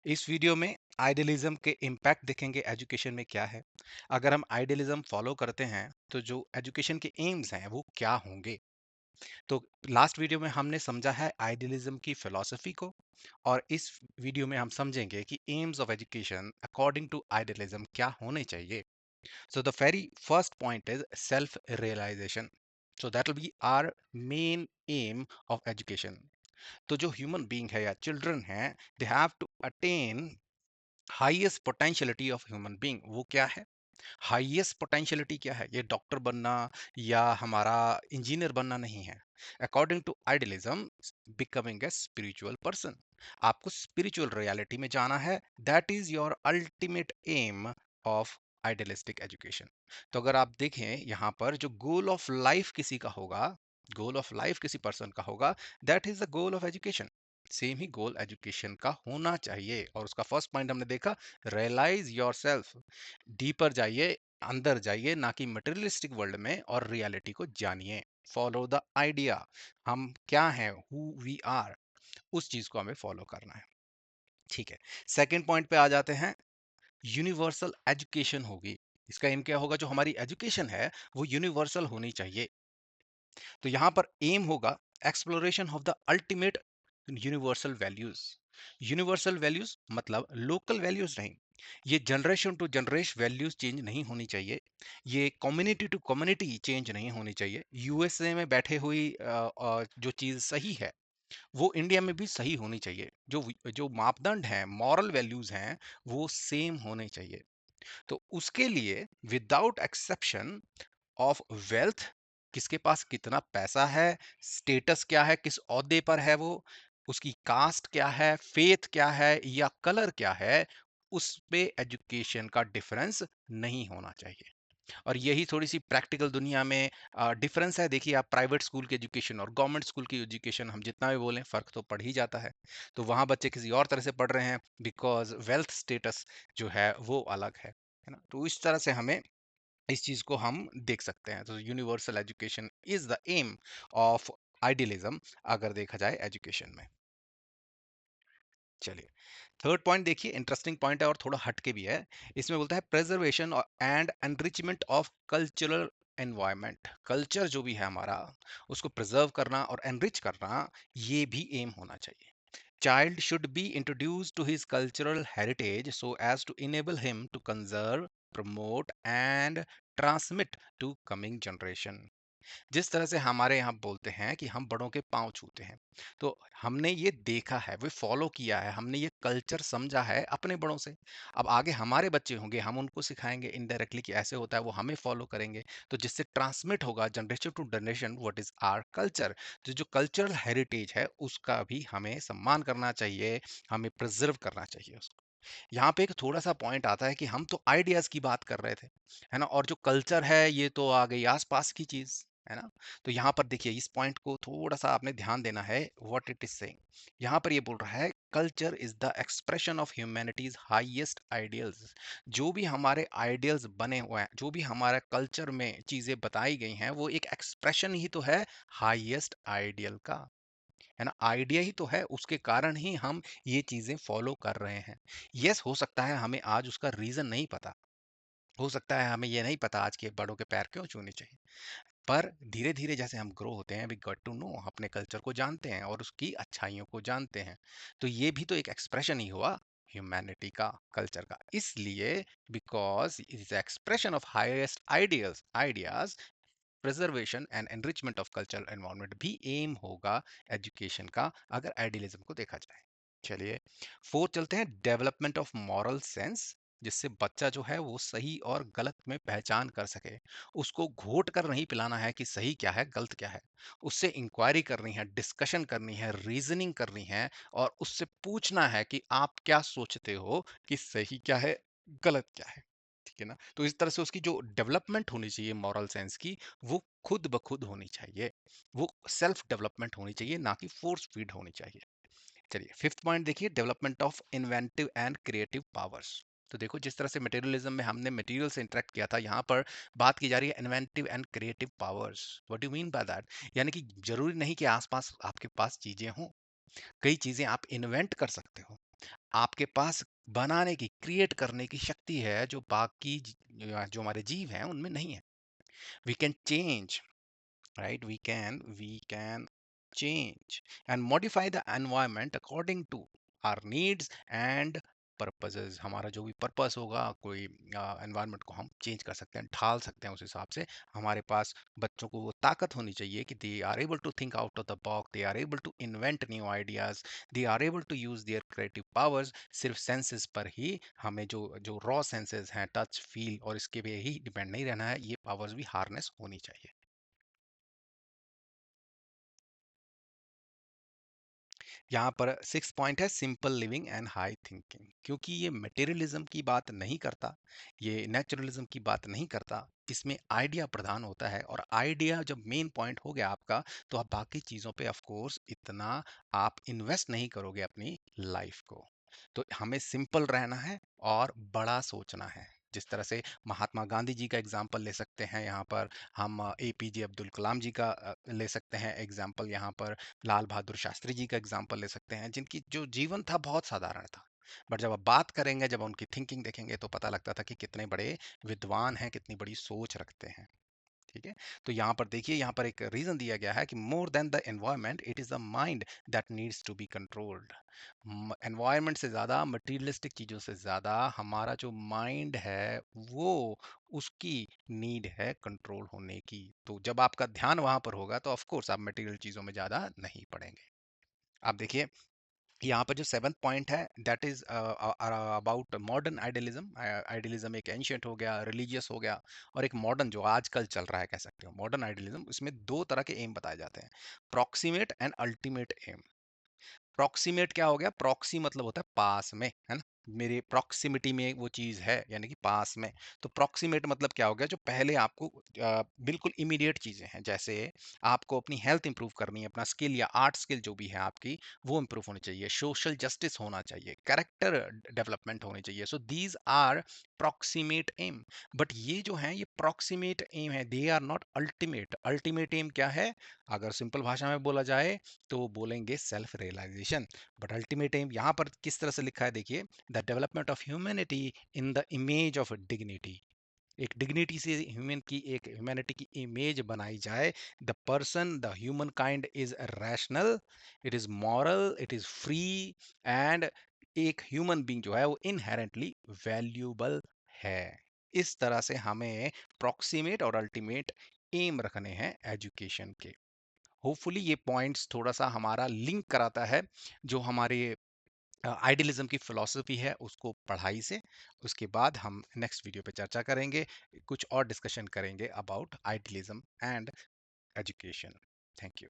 इस वीडियो में आइडियलिज्म के इम्पैक्ट देखेंगे एजुकेशन में क्या है। अगर हम आइडियलिज्म फॉलो करते हैं तो जो एजुकेशन के एम्स हैं वो क्या होंगे। तो लास्ट वीडियो में हमने समझा है आइडियलिज्म की फिलॉसफी को, और इस वीडियो में हम समझेंगे कि aims of education according to idealism क्या होने चाहिए। So the very first point is self realisation. So that will be our main aim of education. तो जो ह्यूमन बीइंग है या चिल्ड्रन है, they have to attain highest potentiality of human being. वो क्या है? हाईएस्ट पोटेंशियलिटी क्या है? ये डॉक्टर बनना या हमारा इंजीनियर बनना नहीं है। According to idealism, becoming a spiritual person. आपको स्पिरिचुअल रियलिटी में जाना है। That is your ultimate aim of idealistic education. तो अगर आप देखें यहाँ पर जो गोल ऑफ लाइफ किसी का होगा, गोल ऑफ लाइफ किसी पर्सन का होगा, that is the goal of education. Same he goal education का होना चाहिए। और उसका फर्स्ट पॉइंट हमने देखा, रियलाइज योर सेल्फ। डीपर जाइए, अंदर जाइए, ना कि मटेरियलिस्टिक वर्ल्ड में, और रियलिटी को जानिए। Follow the idea. हम क्या हैं, हु वी आर, उस चीज को हमें फॉलो करना है। ठीक है। सेकंड पॉइंट पे आ जाते हैं। यूनिवर्सल एजुकेशन होगी। इसका एम क्या होगा? जो हमारी एजुकेशन है वो यूनिवर्सल होनी चाहिए। तो यहां पर एम होगा exploration of the ultimate universal values. Universal values मतलब लोकल वैल्यूज नहीं। ये generation to generation values change नहीं होनी चाहिए। ये कम्युनिटी टू कम्युनिटी चेंज नहीं होनी चाहिए। यूएसए में बैठे हुई जो चीज सही है वो इंडिया में भी सही होनी चाहिए। जो जो मापदंड हैं, मॉरल वैल्यूज हैं, वो सेम होने चाहिए। तो उसके लिए विदाउट एक्सेप्शन ऑफ वेल्थ, किसके पास कितना पैसा है, स्टेटस क्या है, किस ओहदे पर है वो, उसकी कास्ट क्या है, फेथ क्या है, या कलर क्या है, उस पे एजुकेशन का डिफरेंस नहीं होना चाहिए। और यही थोड़ी सी प्रैक्टिकल दुनिया में डिफरेंस है। देखिए, आप प्राइवेट स्कूल की एजुकेशन और गवर्नमेंट स्कूल की एजुकेशन हम जितना भी बोलें, फर्क तो पड़ ही जाता है। तो वहाँ बच्चे किसी और तरह से पढ़ रहे हैं, बिकॉज वेल्थ स्टेटस जो है वो अलग है ना। तो इस तरह से हमें इस चीज को हम देख सकते हैं। तो universal education is the aim of idealism, अगर देखा जाए एजुकेशन में। चलिए, थर्ड पॉइंट देखिए, इंटरेस्टिंग पॉइंट है और थोड़ा हटके भी है। इसमें बोलता है preservation and enrichment of cultural environment. Culture जो भी है हमारा, उसको प्रिजर्व करना और एनरिच करना, ये भी एम होना चाहिए। Child should be introduced to his cultural heritage so as to enable him to conserve, promote and transmit to coming generation। जिस तरह से हमारे यहाँ बोलते हैं कि हम बड़ों के पाँव छूते हैं, तो हमने ये देखा है, वो फॉलो किया है, हमने ये कल्चर समझा है अपने बड़ों से। अब आगे हमारे बच्चे होंगे, हम उनको सिखाएंगे इनडायरेक्टली कि ऐसे होता है, वो हमें फॉलो करेंगे। तो जिससे ट्रांसमिट होगा generation to generation what is our culture. तो जो कल्चरल हेरिटेज है उसका भी हमें सम्मान करना चाहिए, हमें प्रिजर्व करना चाहिए उसको। यहाँ पे एक थोड़ा सा पॉइंट आता है कि हम तो आइडियाज की बात कर रहे थे, है ना, और जो कल्चर है ये तो आ गई आसपास की चीज, है ना। तो यहाँ पर देखिए, इस पॉइंट को थोड़ा सा आपने ध्यान देना है, व्हाट इट इज सेइंग। यहाँ पर ये बोल रहा है culture is the expression of humanities highest ideals. जो भी हमारे आइडियल्स बने हुए हैं, जो भी हमारे कल्चर में चीजें बताई गई हैं, वो एक एक्सप्रेशन ही तो है हाईएस्ट आइडियल का, है ना। आइडिया ही तो है, उसके कारण ही हम ये चीजें फॉलो कर रहे हैं। यस, हो सकता है हमें आज उसका रीजन नहीं पता, हो सकता है हमें ये नहीं पता आज के बड़ों के पैर क्यों छूने चाहिए, पर धीरे धीरे जैसे हम ग्रो होते हैं, वी गॉट टू नो, अपने कल्चर को जानते हैं और उसकी अच्छाइयों को जानते हैं। तो ये भी तो एक एक्सप्रेशन ही हुआ ह्यूमैनिटी का, कल्चर का। इसलिए because it is expression of highest ideals ideas, preservation and enrichment of cultural environment भी एम होगा एजुकेशन का, अगर आइडियलिज्म को देखा जाए। चलिए, फोर्थ चलते हैं, डेवलपमेंट ऑफ मॉरल सेंस। जिससे बच्चा जो है वो सही और गलत में पहचान कर सके। उसको घोट कर नहीं पिलाना है कि सही क्या है गलत क्या है। उससे इंक्वायरी करनी है, डिस्कशन करनी है, रीजनिंग करनी है, और उससे पूछना है कि आप क्या सोचते हो कि सही क्या है, गलत क्या है। ठीक है ना। तो इस तरह से उसकी जो डेवलपमेंट होनी चाहिए मॉरल सेंस की, वो खुद ब खुद होनी चाहिए। वो सेल्फ डेवलपमेंट होनी चाहिए, ना कि फोर्स फीड होनी चाहिए। चलिए, फिफ्थ पॉइंट देखिए, development of inventive and creative powers. तो देखो, जिस तरह से मटेरियलिज्म में हमने मटेरियल से इंटरेक्ट किया था, यहाँ पर बात की जा रही है inventive and creative powers. What do mean by that? यानी कि जरूरी नहीं कि आसपास आपके पास चीजें हों, कई चीजें आप इन्वेंट कर सकते हो। आपके पास बनाने की, क्रिएट करने की शक्ति है जो बाकी जो हमारे जीव हैं उनमें नहीं है। We can change, right? We can change and modify the environment according to our needs and purposes. हमारा जो भी पर्पस होगा, कोई एनवायरनमेंट को हम चेंज कर सकते हैं, ढाल सकते हैं उस हिसाब से। हमारे पास बच्चों को वो ताकत होनी चाहिए कि they are able to think out of the box, they are able to invent new ideas, they are able to use their creative powers. सिर्फ सेंसेस पर ही हमें जो जो रॉ सेंसेस हैं, टच, फील और इसके पे ही डिपेंड नहीं रहना है, ये पावर्स भी हार्नेस होनी चाहिए। यहाँ पर सिक्स पॉइंट है, simple living and high thinking. क्योंकि ये मटेरियलिज्म की बात नहीं करता, ये नेचुरलिज्म की बात नहीं करता, इसमें आइडिया प्रधान होता है। और आइडिया जब मेन पॉइंट हो गया आपका, तो आप बाकी चीज़ों पे ऑफ कोर्स इतना आप इन्वेस्ट नहीं करोगे अपनी लाइफ को। तो हमें सिंपल रहना है और बड़ा सोचना है। जिस तरह से महात्मा गांधी जी का एग्जाम्पल ले सकते हैं यहाँ पर, हम एपीजे अब्दुल कलाम जी का ले सकते हैं एग्जाम्पल, यहाँ पर लाल बहादुर शास्त्री जी का एग्जाम्पल ले सकते हैं, जिनकी जो जीवन था बहुत साधारण था। बट जब आप बात करेंगे, जब उनकी थिंकिंग देखेंगे, तो पता लगता था कि कितने बड़े विद्वान हैं, कितनी बड़ी सोच रखते हैं। ठीक है। तो यहाँ पर देखिए, यहाँ पर एक रीजन दिया गया है कि more than the environment it is the mind that needs to be controlled. Environment से ज्यादा, मटीरियलिस्टिक चीजों से ज्यादा हमारा जो माइंड है, वो उसकी नीड है कंट्रोल होने की। तो जब आपका ध्यान वहां पर होगा, तो ऑफ कोर्स आप मटेरियल चीजों में ज्यादा नहीं पड़ेंगे। आप देखिए, यहाँ पर जो सेवंथ पॉइंट है, that is about modern idealism. Idealism एक एंशियंट हो गया, रिलीजियस हो गया, और एक मॉडर्न जो आजकल चल रहा है, कह सकते हो मॉडर्न आइडियलिज्म। इसमें दो तरह के एम बताए जाते हैं, proximate and ultimate aim. Proximate क्या हो गया? प्रॉक्सी मतलब होता है पास में, है ना, मेरे प्रॉक्सिमिटी में वो चीज है, यानी कि पास में। तो प्रॉक्सिमेट मतलब क्या हो गया? जो पहले आपको बिल्कुल इमीडिएट चीजें हैं, जैसे आपको अपनी हेल्थ इंप्रूव करनी है, अपना स्किल या आर्ट स्किल जो भी है आपकी, वो इंप्रूव होनी चाहिए, सोशल जस्टिस होना चाहिए, कैरेक्टर डेवलपमेंट होनी चाहिए। So these are proximate aim. But ये जो है, ये प्रॉक्सिमेट एम है, they are not ultimate. Ultimate aim क्या है? अगर सिंपल भाषा में बोला जाए, तो बोलेंगे self realisation. But ultimate aim यहाँ पर किस तरह से लिखा है, देखिए, the development of humanity in the image of dignity. एक डिग्निटी से ह्यूमन की, एक ह्यूमैनिटी की इमेज बनाई जाए। The person, the human kind is rational, it is moral, it is free, and एक ह्यूमन बीइंग जो है वो इनहेरेंटली वैल्यूबल है। इस तरह से हमें प्रॉक्सिमेट और अल्टीमेट एम रखने हैं एजुकेशन के। होपफुली ये पॉइंट्स थोड़ा सा हमारा लिंक कराता है जो हमारे आइडियलिज्म की फिलॉसफी है उसको पढ़ाई से। उसके बाद हम नेक्स्ट वीडियो पे चर्चा करेंगे, कुछ और डिस्कशन करेंगे about idealism and education. Thank you.